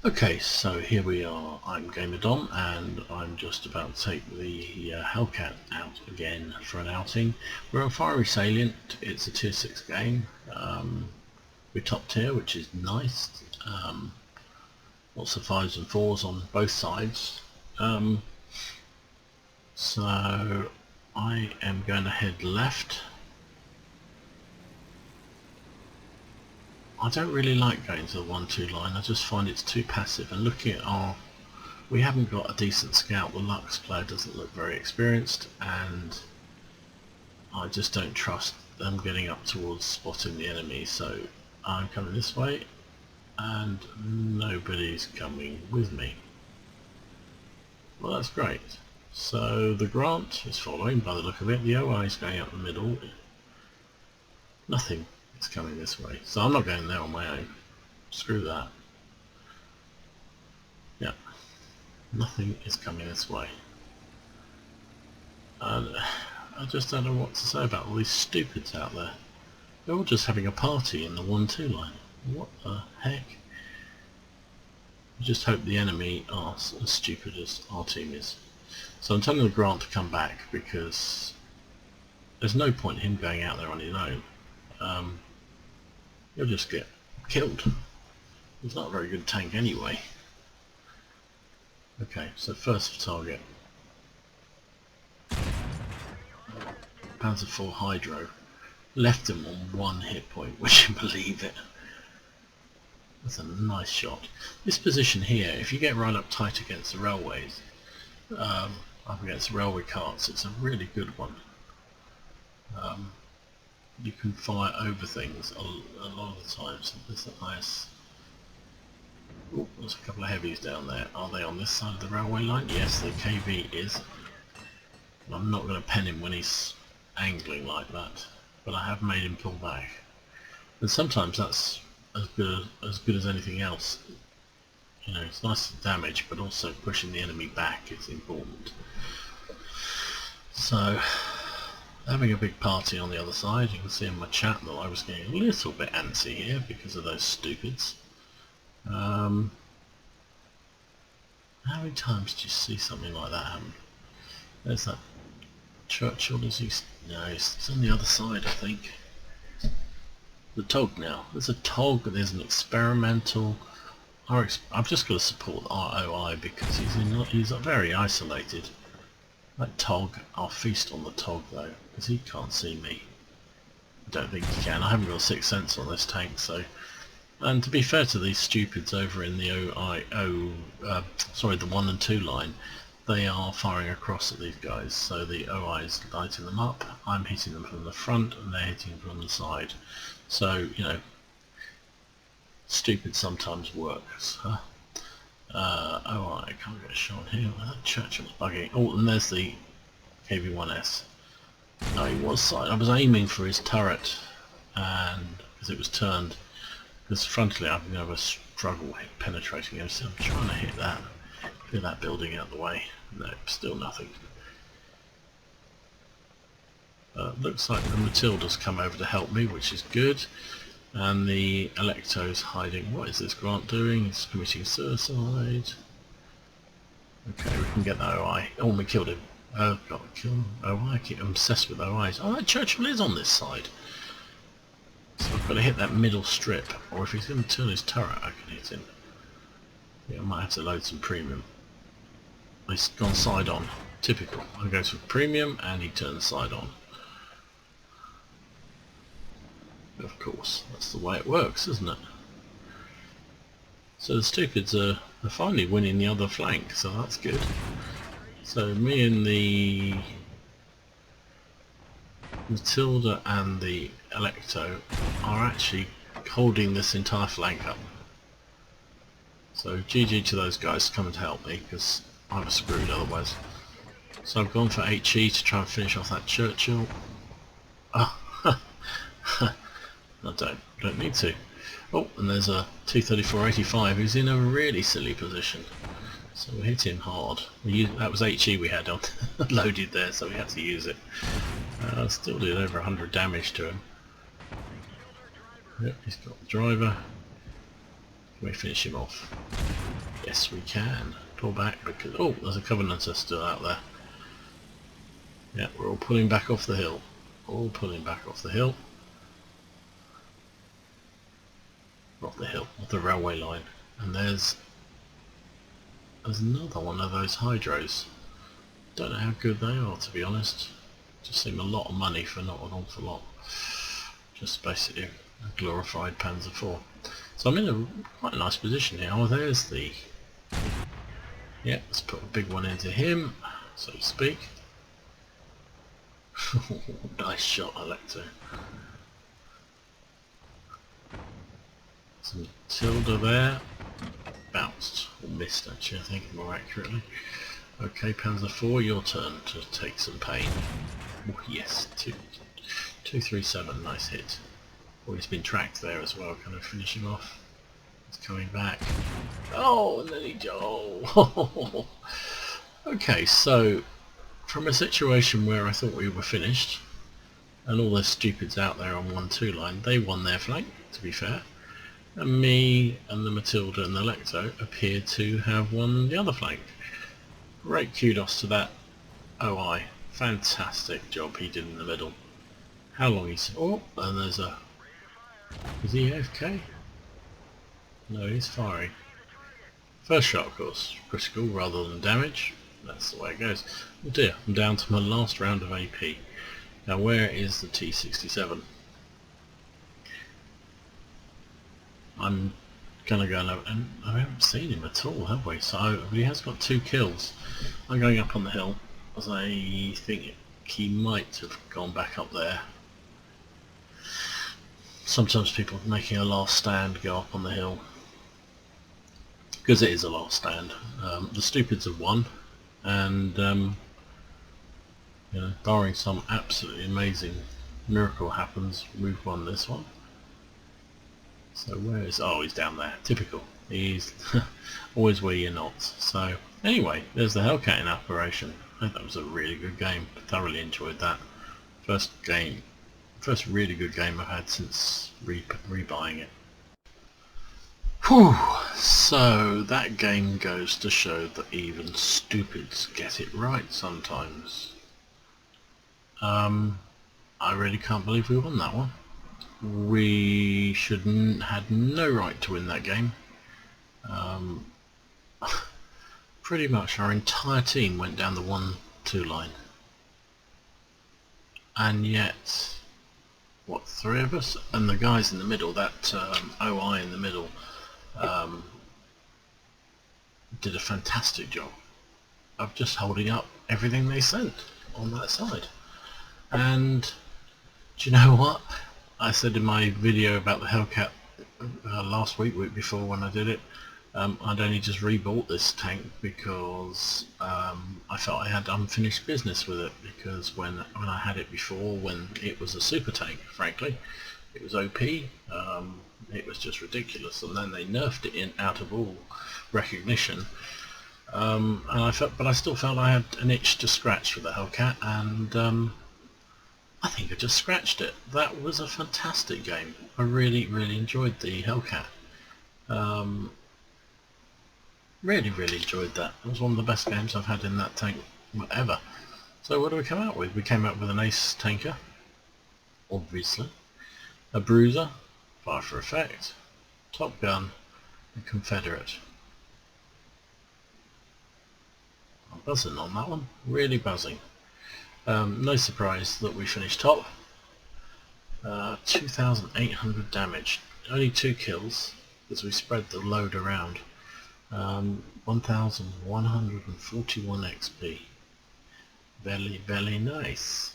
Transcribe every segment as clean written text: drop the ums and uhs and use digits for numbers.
Okay, so here we are. I'm GamerDom, and I'm just about to take the Hellcat out again for an outing. We're on Fiery Salient. It's a tier 6 game. We're top tier, which is nice. Lots of 5s and 4s on both sides. So I am going to head left. I don't really like going to the 1-2 line. I just find it's too passive, and looking at we haven't got a decent scout. The Lux player doesn't look very experienced, and I just don't trust them getting up towards spotting the enemy. So I'm coming this way and nobody's coming with me. Well, that's great. So the Grant is following by the look of it. The OI is going up the middle. Nothing is coming this way, so I'm not going there on my own. Screw that. Yeah, nothing is coming this way. And I just don't know what to say about all these stupids out there. They're all just having a party in the 1-2 line. What the heck? I just hope the enemy are as stupid as our team is. So I'm telling the Grant to come back, because there's no point in him going out there on his own. He'll just get killed. He's not a very good tank anyway. Okay, so first target. Panzer IV Hydro. Left him on 1 hit point, would you believe it? That's a nice shot. This position here, if you get right up tight against the railways, up against the railway carts, it's a really good one. You can fire over things a lot of the times. There's a nice... Oh, there's a couple of heavies down there. Are they on this side of the railway line? Yes, the KV is. I'm not going to pen him when he's angling like that, but I have made him pull back. And sometimes that's as good as anything else. You know, it's nice to damage, but also pushing the enemy back is important. So, having a big party on the other side. You can see in my chat that I was getting a little bit antsy here because of those stupids. How many times do you see something like that happen? There's that Churchill. Is he? No, he's on the other side, I think. The TOG now. There's a TOG. There's an experimental. I've just got to support ROI because he's very isolated. That TOG, I'll feast on the TOG though, because he can't see me. I don't think he can. I haven't got a sixth sense on this tank, so... And to be fair to these stupids over in the the 1 and 2 line, they are firing across at these guys, so the OI is lighting them up. I'm hitting them from the front and they're hitting from the side. So, you know, stupid sometimes works. Huh? Oh, I can't get a shot here. That Churchill's bugging. Oh, and there's the KV-1S. No, he was side. I was aiming for his turret, and because it was turned, because frontally I'm going to have a struggle penetrating him. So I'm trying to hit that, clear that building out of the way. No, still nothing. Looks like the Matilda's come over to help me, which is good. And the Electo's hiding. What is this Grant doing? He's committing suicide. Okay, we can get that OI. Oh, we killed him. Oh, got to kill him. OI, I keep obsessed with OIs. Oh, that Churchill is on this side. So I've got to hit that middle strip. Or if he's going to turn his turret, I can hit him. Yeah, I might have to load some premium. He's gone side on. Typical. I go for premium and he turns side on. Of course, that's the way it works, isn't it? So the stupids are finally winning the other flank, so that's good. So me and the Matilda and the Electo are actually holding this entire flank up. So GG to those guys coming to help me, because I was screwed otherwise. So I've gone for HE to try and finish off that Churchill. I don't need to. Oh, and there's a T-34-85 who's in a really silly position. So we hit him hard. That was HE we had on loaded there, so we had to use it. Still did over 100 damage to him. Yep, he's got the driver. Can we finish him off? Yes, we can. Pull back because... Oh, there's a Covenanter still out there. Yeah, we're all pulling back off the hill. All pulling back off the hill. Not the hill, off the railway line. And there's another one of those hydros. Don't know how good they are, to be honest. Just seem a lot of money for not an awful lot. Just basically a glorified Panzer IV. So I'm in a quite a nice position here. Oh, there's the... Yeah, let's put a big one into him, so to speak. Nice shot, Electo. Some Tilda there. Bounced, or missed actually, I think more accurately. Okay, Panzer IV, your turn to take some pain. Oh, yes, 237, nice hit. Oh, he's been tracked there as well, kind of finish him off. He's coming back. Oh, and then he... Oh! Okay, so from a situation where I thought we were finished, and all the stupids out there on 1-2 line, they won their flank, to be fair. And me and the Matilda and the Lecto appeared to have won the other flank. Great kudos to that OI. Fantastic job he did in the middle. How long he's... Oh, and there's a... Is he AFK? No, he's firing. First shot, of course, critical rather than damage. That's the way it goes. Oh dear, I'm down to my last round of AP. Now where is the T-67? I'm gonna go and I haven't seen him at all, have we? So he has got 2 kills. I'm going up on the hill as I think he might have gone back up there. Sometimes people making a last stand go up on the hill because it is a last stand. The stupids have won, and you know, barring some absolutely amazing miracle happens, we've won this one. So where is... Oh, he's down there. Typical. He's always where you're not. So anyway, there's the Hellcat in operation. I think that was a really good game. Thoroughly enjoyed that. First really good game I've had since rebuying it. Whew. So that game goes to show that even stupids get it right sometimes. I really can't believe we won that one. We had no right to win that game. Pretty much our entire team went down the 1-2 line, and yet what, 3 of us and the guys in the middle, that OI in the middle, did a fantastic job of just holding up everything they sent on that side. And do you know what? I said in my video about the Hellcat last week before when I did it, I'd only just rebought this tank because I felt I had unfinished business with it, because when I had it before, when it was a super tank, frankly, it was OP, it was just ridiculous, and then they nerfed it out of all recognition, and I still felt I had an itch to scratch with the Hellcat, and I think I just scratched it. That was a fantastic game. I really enjoyed the Hellcat. Really enjoyed that. It was one of the best games I've had in that tank ever. So what do we come out with? We came out with an Ace Tanker, obviously, a Bruiser, Fire for Effect, Top Gun, and Confederate. I'm buzzing on that one, really buzzing. No surprise that we finished top. 2,800 damage, only 2 kills as we spread the load around. 1,141 XP. Very nice.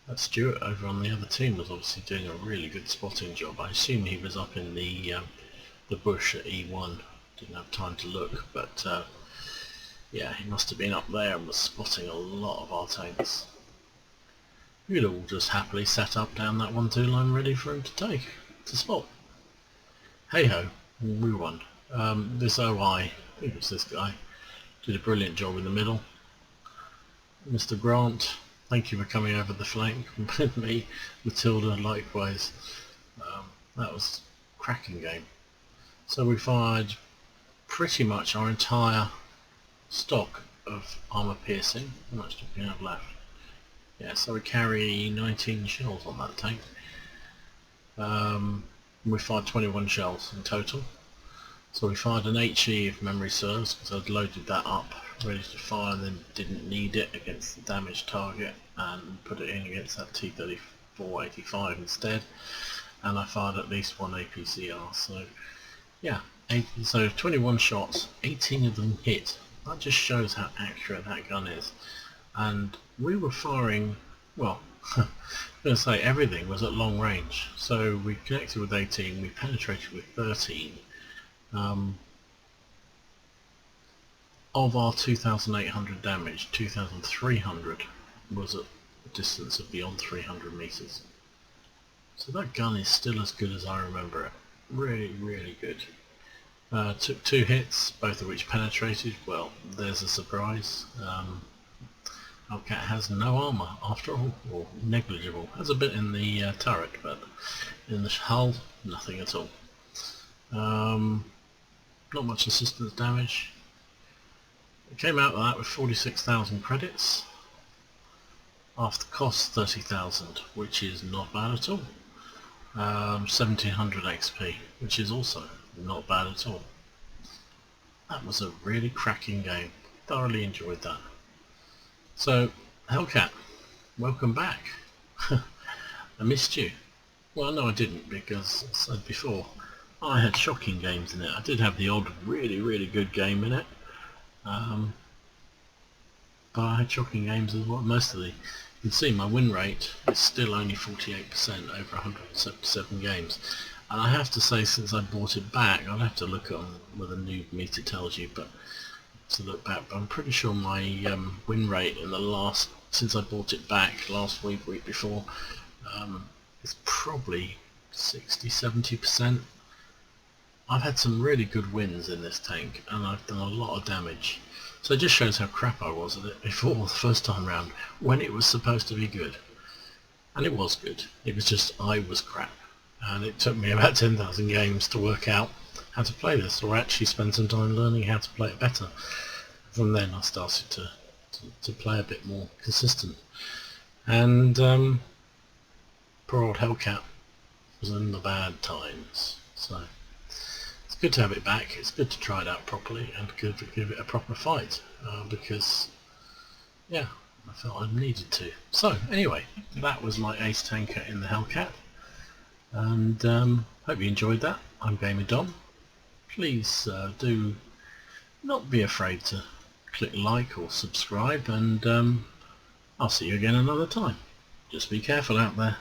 That Stuart over on the other team was obviously doing a really good spotting job. I assume he was up in the bush at E1. Didn't have time to look, but yeah, he must have been up there and was spotting a lot of our tanks. We'd all just happily sat up down that 1-2 line ready for him to spot. Hey ho, we won. This OI, I think it's this guy, did a brilliant job in the middle. Mr. Grant, thank you for coming over the flank with me. Matilda, likewise. That was a cracking game. So we fired pretty much our entire stock of armor piercing. How much do we have left? Yeah, so we carry 19 shells on that tank. We fired 21 shells in total. So we fired an HE if memory serves, because I'd loaded that up ready to fire and then didn't need it against the damaged target and put it in against that T-34-85 instead, and I fired at least one APCR. So yeah, so 21 shots, 18 of them hit. That just shows how accurate that gun is. And we were firing, well, I'm going to say everything was at long range. So we connected with 18, we penetrated with 13. Of our 2,800 damage, 2,300 was at a distance of beyond 300 meters. So that gun is still as good as I remember it. Really, really good. Took 2 hits, both of which penetrated. Well, there's a surprise. Hellcat has no armour after all, or negligible. Has a bit in the turret, but in the hull, nothing at all. Not much assistance damage. It came out of that with 46,000 credits. After cost 30,000, which is not bad at all. 1700 XP, which is also not bad at all. That was a really cracking game. Thoroughly enjoyed that. So, Hellcat, welcome back. I missed you. Well, no I didn't, because as I said before, I had shocking games in it. I did have the odd really, really good game in it. But I had shocking games as well. Most of the, you can see my win rate is still only 48% over 177 games. And I have to say, since I bought it back, I'll have to look on what the new meter tells you, but to look back, but I'm pretty sure my win rate in the last, since I bought it back last week before, is probably 60-70%. I've had some really good wins in this tank, and I've done a lot of damage. So it just shows how crap I was at it before the first time round, when it was supposed to be good. And it was good, it was just I was crap. And it took me about 10,000 games to work out how to play this, or actually spend some time learning how to play it better. From then I started to play a bit more consistent. And poor old Hellcat was in the bad times. So it's good to have it back, it's good to try it out properly, and good to give it a proper fight, because yeah, I felt I needed to. So anyway, that was my Ace Tanker in the Hellcat, and hope you enjoyed that. I'm Gamer Dom. Please do not be afraid to click like or subscribe, and I'll see you again another time. Just be careful out there.